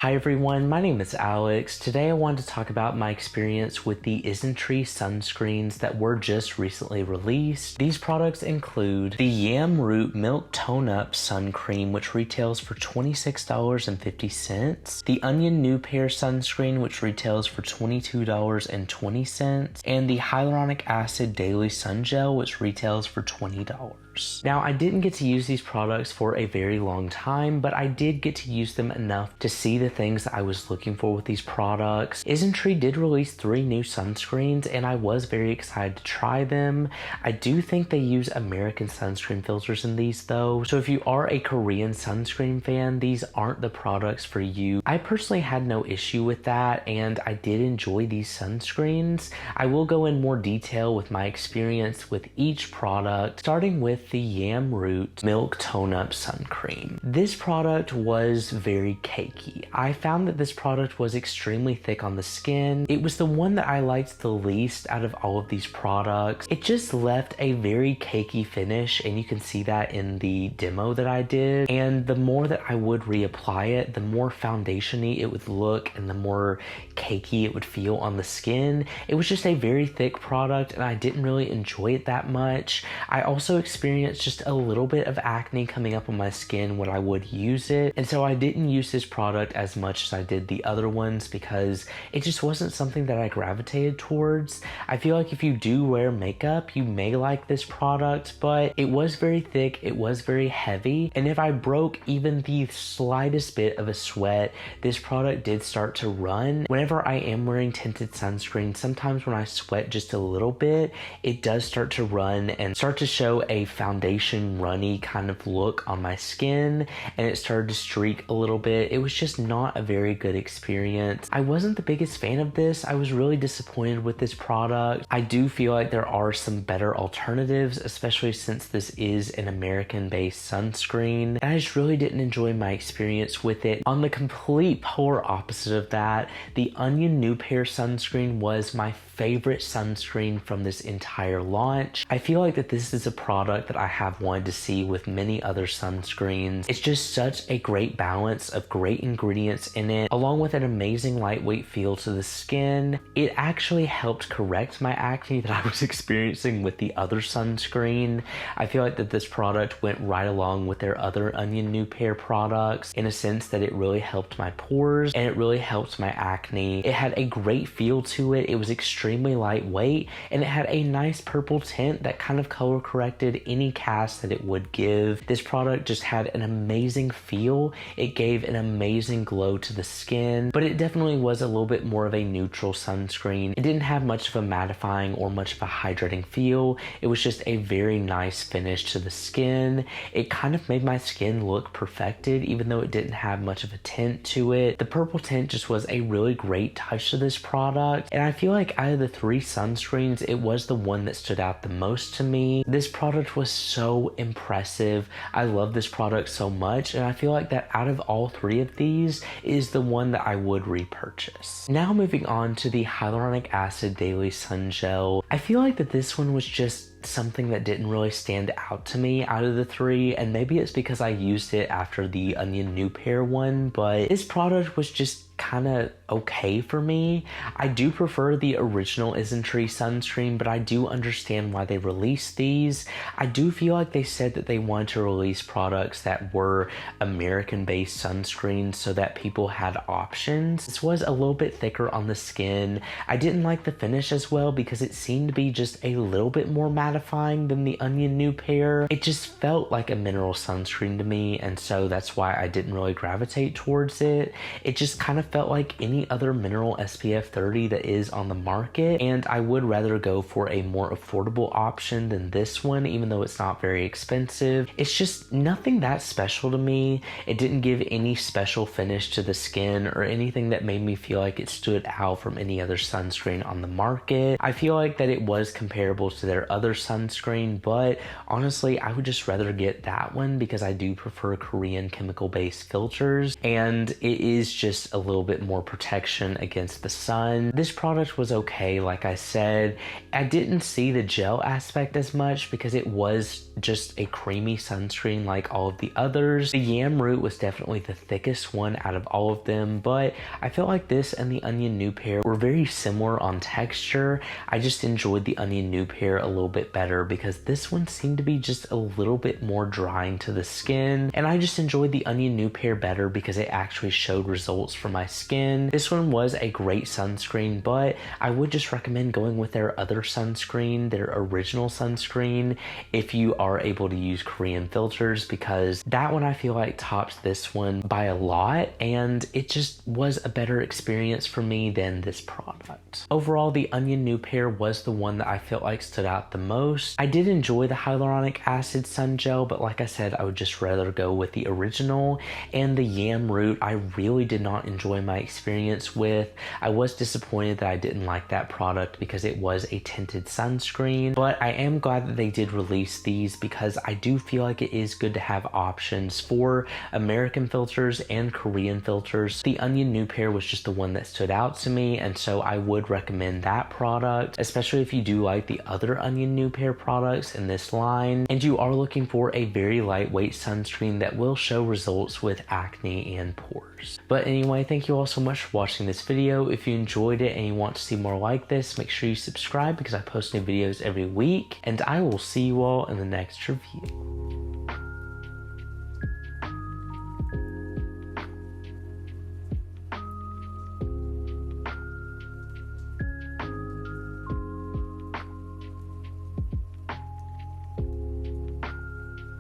Hi everyone, my name is Alex. Today I wanted to talk about my experience with the isn'tree sunscreens that were just recently released. These products include the Yam Root Milk Tone Up Sun Cream, which retails for $26.50, the Onion Newpair Sunscreen, which retails for $22.20, and the Hyaluronic Acid Daily Sun Gel, which retails for $20. Now, I didn't get to use these products for a very long time, but I did get to use them enough to see the things that I was looking for with these products. isntree did release 3 new sunscreens, and I was very excited to try them. I do think they use American sunscreen filters in these though, so if you are a Korean sunscreen fan, these aren't the products for you. I personally had no issue with that, and I did enjoy these sunscreens. I will go in more detail with my experience with each product, starting with the Yam Root Milk Tone Up Sun Cream. This product was very cakey. I found that this product was extremely thick on the skin. It was the one that I liked the least out of all of these products. It just left a very cakey finish, and you can see that in the demo that I did. And the more that I would reapply it, the more foundation-y it would look and the more cakey it would feel on the skin. It was just a very thick product, and I didn't really enjoy it that much. I also experienced just a little bit of acne coming up on my skin when I would use it, and so I didn't use this product as much as I did the other ones because it just wasn't something that I gravitated towards. I feel like if you do wear makeup, you may like this product, but it was very thick, it was very heavy, and if I broke even the slightest bit of a sweat, this product did start to run. Whenever I am wearing tinted sunscreen, sometimes when I sweat just a little bit, it does start to run and start to show a foundation runny kind of look on my skin, and it started to streak a little bit. It was just not a very good experience. I wasn't the biggest fan of this. I was really disappointed with this product. I do feel like there are some better alternatives, especially since this is an American-based sunscreen, and I just really didn't enjoy my experience with it. On the complete polar opposite of that, the Onion Newpair sunscreen was my favorite sunscreen from this entire launch. I feel like that this is a product that I have wanted to see with many other sunscreens. It's just such a great balance of great ingredients in it, along with an amazing lightweight feel to the skin. It actually helped correct my acne that I was experiencing with the other sunscreen. I feel like that this product went right along with their other Onion Newpair products in a sense that it really helped my pores and it really helped my acne. It had a great feel to it. It was extremely lightweight, and it had a nice purple tint that kind of color corrected any cast that it would give. This product just had an amazing feel. It gave an amazing glow to the skin, but it definitely was a little bit more of a neutral sunscreen. It didn't have much of a mattifying or much of a hydrating feel. It was just a very nice finish to the skin. It kind of made my skin look perfected, even though it didn't have much of a tint to it. The purple tint just was a really great touch to this product, and I feel like out of the 3 sunscreens, it was the one that stood out the most to me. This product was so impressive. I love this product so much, and I feel like that out of all 3 of these is the one that I would repurchase. Now moving on to the Hyaluronic Acid Daily Sun Gel. I feel like that this one was just something that didn't really stand out to me out of the 3, and maybe it's because I used it after the Onion Newpair one, but this product was just kind of okay for me. I do prefer the original isntree sunscreen, but I do understand why they released these. I do feel like they said that they wanted to release products that were American-based sunscreens so that people had options. This was a little bit thicker on the skin. I didn't like the finish as well because it seemed to be just a little bit more mattifying than the Onion Newpair. It just felt like a mineral sunscreen to me, and so that's why I didn't really gravitate towards it. It just kind of felt like any other mineral SPF 30 that is on the market, and I would rather go for a more affordable option than this one, even though it's not very expensive. It's just nothing that special to me. It didn't give any special finish to the skin or anything that made me feel like it stood out from any other sunscreen on the market. I feel like that it was comparable to their other sunscreen, but honestly, I would just rather get that one because I do prefer Korean chemical-based filters, and it is just a little bit more protection against the sun. This product was okay, like I said. I didn't see the gel aspect as much because it was just a creamy sunscreen like all of the others. The yam root was definitely the thickest one out of all of them, but I felt like this and the onion newpair were very similar on texture. I just enjoyed the onion newpair a little bit better because this one seemed to be just a little bit more drying to the skin, and I just enjoyed the onion newpair better because it actually showed results for my skin. This one was a great sunscreen, but I would just recommend going with their other sunscreen, their original sunscreen, if you are able to use Korean filters, because that one I feel like tops this one by a lot, and it just was a better experience for me than this product. Overall, the onion newpair was the one that I felt like stood out the most. I did enjoy the hyaluronic acid sun gel, but like I said, I would just rather go with the original. And the yam root, I really did not enjoy my experience with. I was disappointed that I didn't like that product because it was a tinted sunscreen, but I am glad that they did release these because I do feel like it is good to have options for American filters and Korean filters. The onion newpair was just the one that stood out to me, and so I would recommend that product, especially if you do like the other onion newpair products in this line and you are looking for a very lightweight sunscreen that will show results with acne and pores. But anyway, thank you all so much for watching this video. If you enjoyed it and you want to see more like this, make sure you subscribe because I post new videos every week, and I will see you all in the next review.